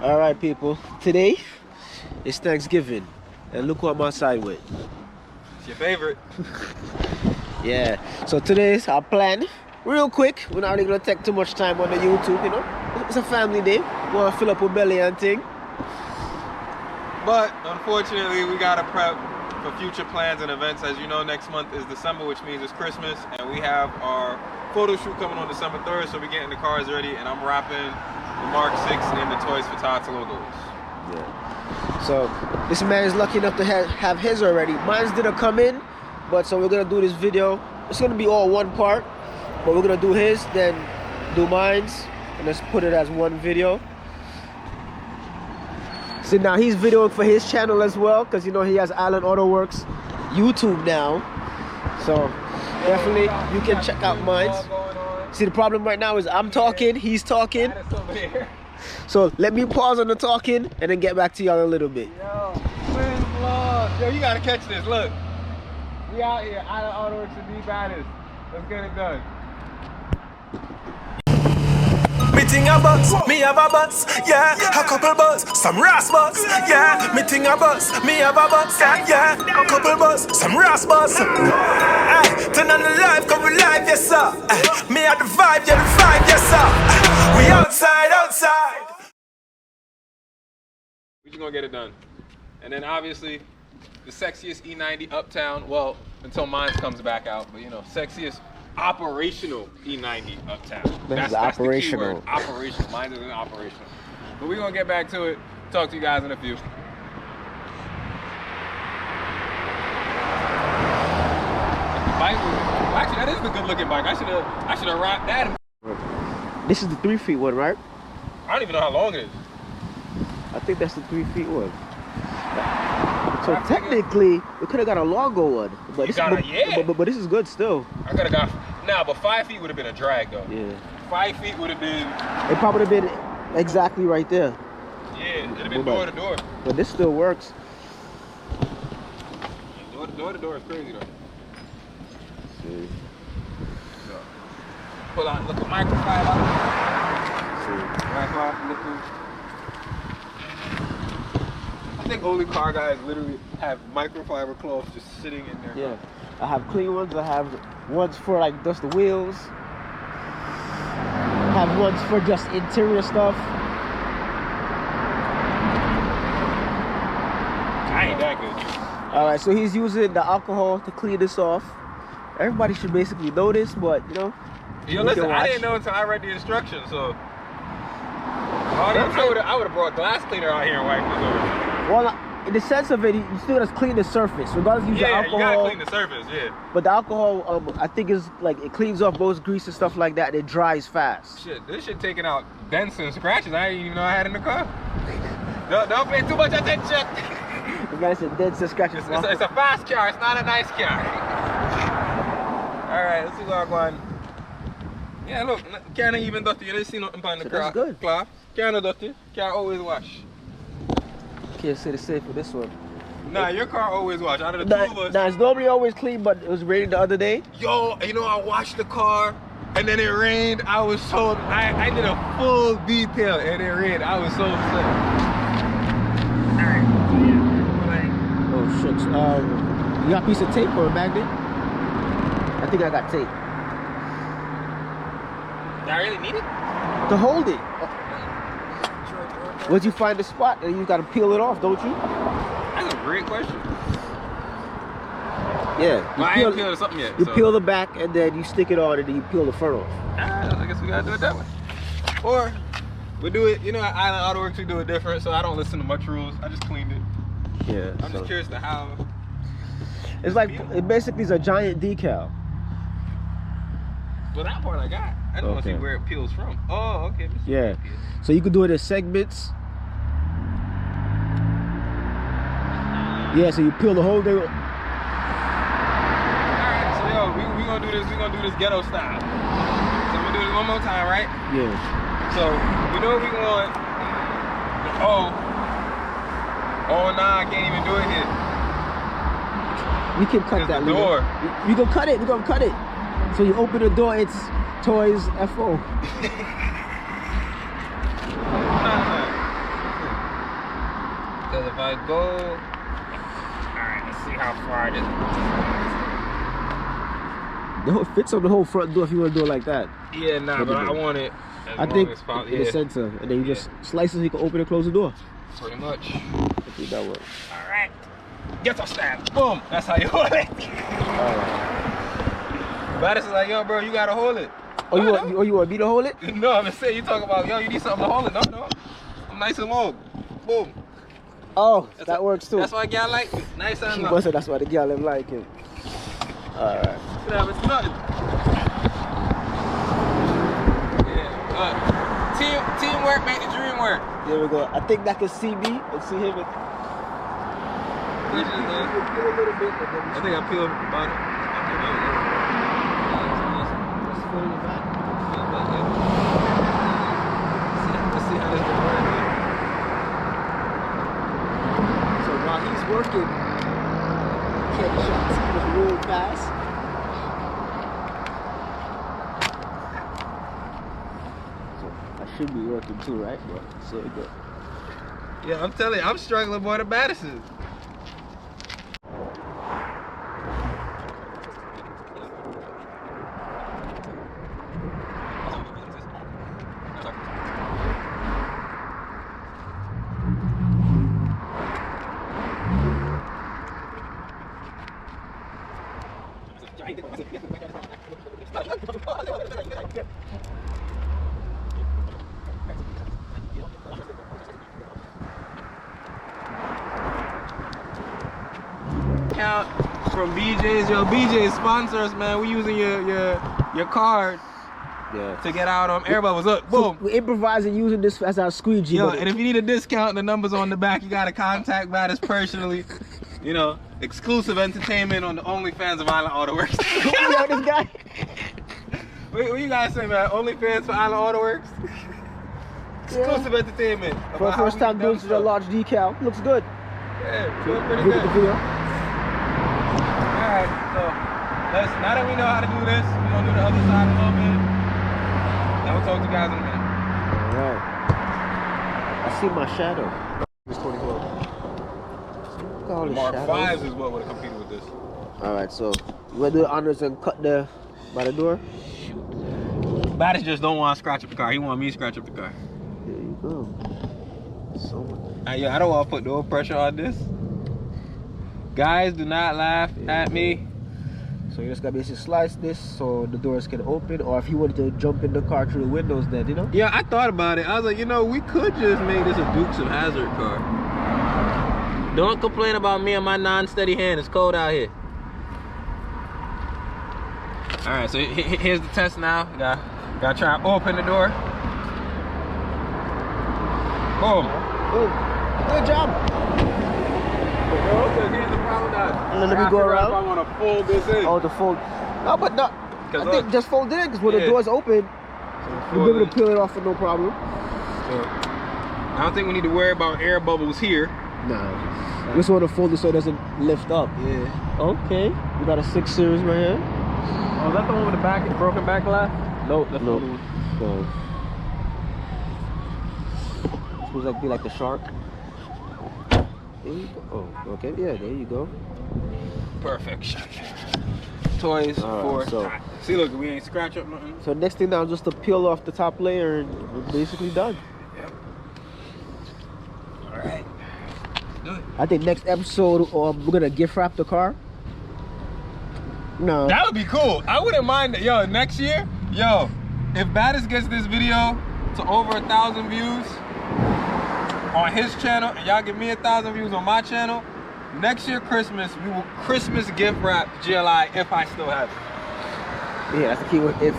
All right, people. Today is Thanksgiving, and look what I'm outside with. It's your favorite. Yeah. So today's our plan. Real quick. We're not really gonna take too much time on the YouTube. You know, it's a family day. We wanna fill up our belly and thing. But unfortunately, we gotta prep for future plans and events. As you know, next month is December, which means it's Christmas, and we have our photo shoot coming on December 3rd. So we're getting the cars ready, and I'm wrapping the Mk6 and the Toys for Tots logos. Yeah. So this man is lucky enough to have his already. Mine's didn't come in, but so we're gonna do this video. It's gonna be all one part, but we're gonna do his, then do mine's, and let's put it as one video. So now he's videoing for his channel as well, because you know he has AutoWerks YouTube now. So definitely you can check out mine. See, the problem right now is I'm talking, he's talking. So let me pause on the talking and then get back to y'all in a little bit. Yo, twin vlog. Yo, you gotta catch this. Look, we out here, AutoWerks and the baddest. Let's get it done. Me think a bus, me have a bus, yeah. A couple bus, some ras bus, yeah. Me think a bus, me have a bus, yeah. A couple bus, some ras bus. Turn on the live, come we live, yes sir. Me have the vibe, yeah the vibe, yes sir. We outside, outside. We just gonna get it done. And then obviously, the sexiest E90 Uptown, well, until mine comes back out, but you know, sexiest operational E90 Uptown. That's operational. The key word. Operational. Mine isn't operational. But we're gonna get back to it. Talk to you guys in a few. The bike was, actually, that is the good looking bike. I should have wrapped that. This is the 3 feet one, right? I don't even know how long it is. I think that's the 3 feet one. So technically, we could have got a longer one, but this, but this is good still. I could have got but 5 feet would have been a drag though. Yeah. 5 feet would have been. It probably would have been exactly right there. Yeah, it'd have been door to door. But this still works. Door to door is crazy though. See. So, pull out, look at microfiber. See. Microfiber looking. I think only car guys literally have microfiber cloths just sitting in there. Yeah, I have clean ones. I have ones for like just the wheels. I have ones for just interior stuff. I ain't that good. All right, so he's using the alcohol to clean this off. Everybody should basically know this, but you know. Yo, listen, I didn't know until I read the instructions, so. I would have brought glass cleaner out here and wiped this over. Well, in the sense of it, you still just clean the surface, regardless of using alcohol. Yeah, you gotta clean the surface, yeah. But the alcohol, I think is like it cleans off most grease and stuff like that, and it dries fast. Shit, this shit taking out dents and scratches I didn't even know I had in the car. Don't pay too much attention. The guy said dents and scratches. It's a fast car, it's not a nice car. All right, let's see what I'm going. Yeah, look, can't even dirty. You didn't see nothing on the car. That's good. Can't dirty. Can't always wash. Can't say the same for this one. Nah, your car always wash. Out of the two of us. Nah, it's normally always clean, but it was raining the other day. Yo, you know, I washed the car and then it rained. I was so, I did a full detail and it rained. I was so upset. Alright, yeah. Oh, shucks. You got a piece of tape or a magnet? I think I got tape. Do I really need it? To hold it. Once you find the spot, then you gotta peel it off, don't you? That's a great question. Yeah. Well, I ain't peeled something yet. You peel the back and then you stick it on and then you peel the front off. I guess we gotta do it that way. Or we do it, you know, at Island AutoWerks we do it different, so I don't listen to much rules. I just cleaned it. Yeah. I'm just curious to how. It's like it basically is a giant decal. Well, that part I got. I just want to see where it peels from. Oh, okay. Yeah. So you can do it in segments. Yeah, so you peel the whole thing. Alright, so yo, we gonna do this ghetto style. So we'll do this one more time, right? Yeah. So we know we want nah, I can't even do it here. We can cut that door. We gonna cut it, So you open the door, it's Toys FO. I go, alright, let's see how far this It fits on the whole front door if you want to do it like that. Yeah, nah, but I want it as long as possible. In the center, and then you just slice it so you can open and close the door. Pretty much. I think that works. Alright. Get some stab. Boom. That's how you hold it. Alright. Baddest is like, yo, bro, you gotta hold it. Oh, you want me to hold it? No, I'm just saying, you talk about, yo, you need something to hold it. No. I'm nice and long. Boom. Oh, that works too. That's why y'all like it. Nice and long. That's why the girl them like it. Alright. It's nothing. Yeah. Teamwork make the dream work. There we go. I think that can see me and see him. I think I peeled about it. Let's see how this is working. So while he's working, catch shots, just roll past. So I should be working too, right? Yeah, so good. Yeah, I'm telling you, I'm struggling more than Baddest is. Count from BJ's. Yo, BJ's sponsors, man. We using your card to get out on air bubbles. Look, boom. So we're improvising using this as our squeegee. Yo, and if you need a discount, the number's on the back. You gotta contact Baddest personally. You know, exclusive entertainment on the OnlyFans of Island AutoWerks. Yo, this guy. What you guys say, man? OnlyFans for Island AutoWorks? Exclusive entertainment. For the first time doing such a large decal. Looks good. Yeah, feel pretty Look good. at the video. Alright, so now that we know how to do this, we're gonna do the other side a little bit. Then we'll talk to you guys in a minute. Alright. I see my shadow. It's 2012. Look at all these Mark shadows. 5s is what would have competed with this. Alright, so you wanna do the honors and cut by the door? Baddest just don't want to scratch up the car. He want me to scratch up the car. There you go. So much. Yeah, I don't want to put no pressure on this. Guys, do not laugh at me. So you just gotta basically slice this so the doors can open, or if you wanted to jump in the car through the windows, then you know. Yeah, I thought about it. I was like, you know, we could just make this a Dukes of Hazzard car. Don't complain about me and my non-steady hand. It's cold out here. All right, so here's the test now. Gotta try and open the door. Boom. Good job. Okay, here's the problem now. And then let me go around. I want to fold this in. Oh, to fold. No, but no. I think just fold it in, because when the door's open, you'll be able to peel it off with no problem. So, I don't think we need to worry about air bubbles here. Nah. Just want to fold it so it doesn't lift up. Yeah. Okay. We got a 6 series right here. Oh, is that the one with the broken back glass? No, that's No. the one. No. Supposed to be like the shark. There you go. Oh, okay. Yeah, there you go. Perfection. Toys All right, for. See, look, we ain't scratch up nothing. So next thing now is just to peel off the top layer and we're basically done. Yep. All right. Do it. I think next episode we're gonna gift wrap the car. No. That would be cool. I wouldn't mind that. Yo, next year, if Baddest gets this video to over 1,000 views on his channel, and y'all give me 1,000 views on my channel, next year Christmas, we will Christmas gift wrap GLI if I still have it. Yeah, that's the key word. If.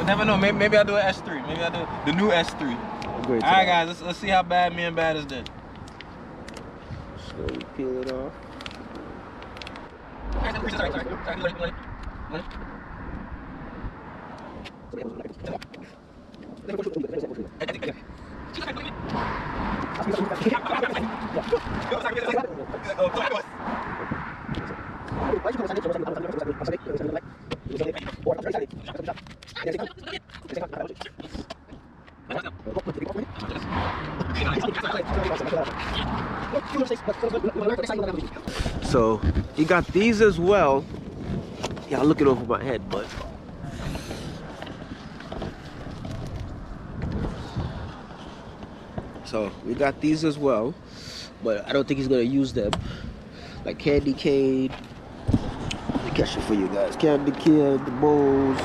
Never know. Maybe I'll do an S3. Maybe I'll do the new S3. All right, guys. Let's see how bad me and Baddest did. Slowly peel it off. So you got these as well. Yeah, I'm looking over my head, but so we got these as well, but I don't think he's gonna use them. Like candy cane. Let me catch it for you guys. Candy cane, the bowls,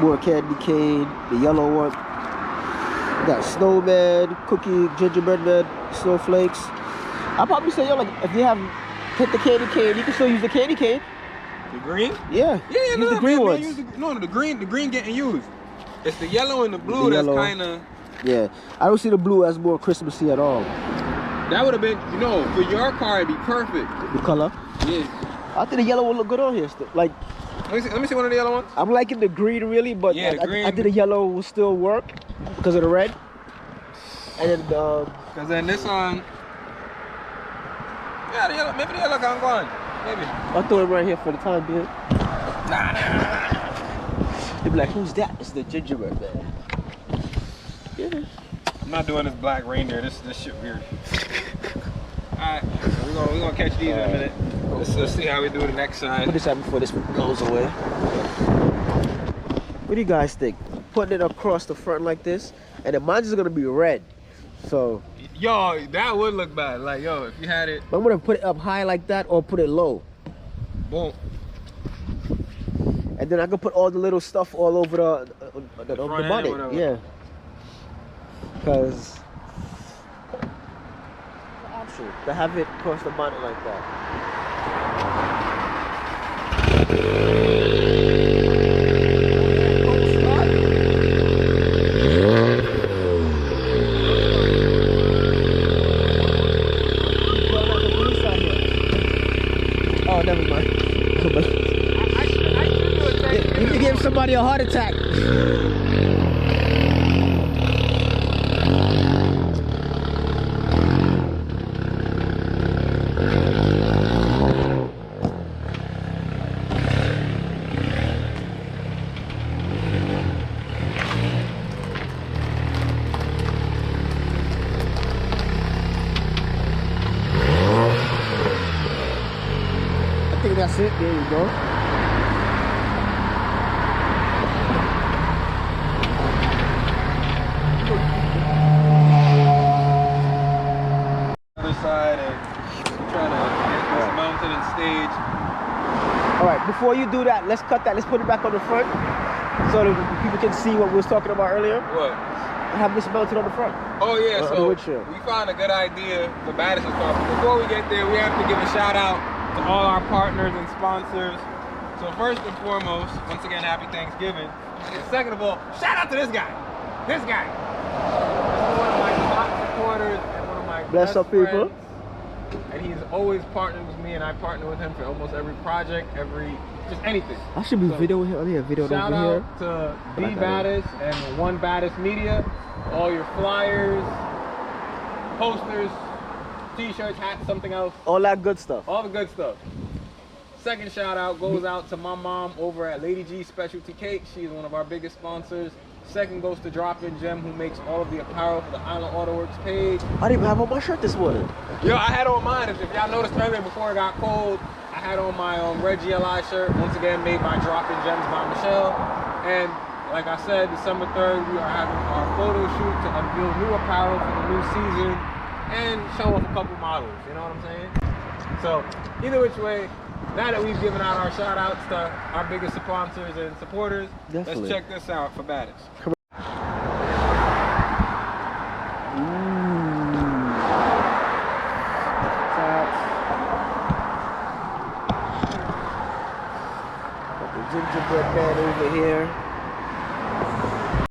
more candy cane, the yellow one. We got snowman, cookie, gingerbread man, snowflakes. I'll probably say, yo, like if you have hit the candy cane, you can still use the candy cane. The green? Yeah. Yeah, use the green ones. The green getting used. It's the yellow and the blue that's kind of. Yeah, I don't see the blue as more Christmassy at all. That would have been, for your car, it'd be perfect. The color? Yeah. I think the yellow would look good on here still. Like, let me see one of the yellow ones. I'm liking the green really, but yeah, the green. I think the yellow will still work because of the red. And then because then this one. Yeah, the yellow, maybe the yellow gone gone. Maybe. I'll throw it right here for the time being. Nah. They'll be like, who's that? It's the gingerbread man. Yeah. I'm not doing this black reindeer. This shit weird. Alright, we're gonna catch these in a minute. Let's see how we do the next side. Put this out before this goes away. What do you guys think? Putting it across the front like this, and then mine's is gonna be red. So yo, that would look bad. Like if you had it. I'm gonna put it up high like that or put it low. Boom. And then I can put all the little stuff all over the bonnet. Yeah. Because the option to have it across the bonnet like that. Oh, never mind. You can give somebody a heart attack. I think that's it. There you go. Side and trying to get this mounted and stage. Alright, before you do that, let's cut that. Let's put it back on the front so that people can see what we was talking about earlier. What? Have this mounted on the front. Oh yeah, so windshield. we found a good idea for Madison's car. But before we get there, we have to give a shout out to all our partners and sponsors. So first and foremost, once again, happy Thanksgiving. And second of all, shout out to this guy. This guy. This is one of my top supporters. Bless up people. And he's always partnered with me, and I partner with him for almost every project, just anything. I should be videoing here. I need a video over here. Shout out to B Baddest and One Baddest Media. All your flyers, posters, t-shirts, hats, something else. All that good stuff. All the good stuff. Second shout out goes out to my mom over at Lady G Specialty Cake. She's one of our biggest sponsors. Second goes to Drop-In Gem, who makes all of the apparel for the Island AutoWerks page. I didn't even have on my shirt this morning. Yo, I had on mine. If y'all noticed earlier before it got cold, I had on my Red GLI shirt, once again made by Drop-In Gems by Michelle. And like I said, December 3rd, we are having our photo shoot to unveil new apparel for the new season and show off a couple models, you know what I'm saying? So, either which way, now that we've given out our shout outs to our biggest sponsors and supporters, Definitely. Let's check this out for Baddest. Got the gingerbread man over here.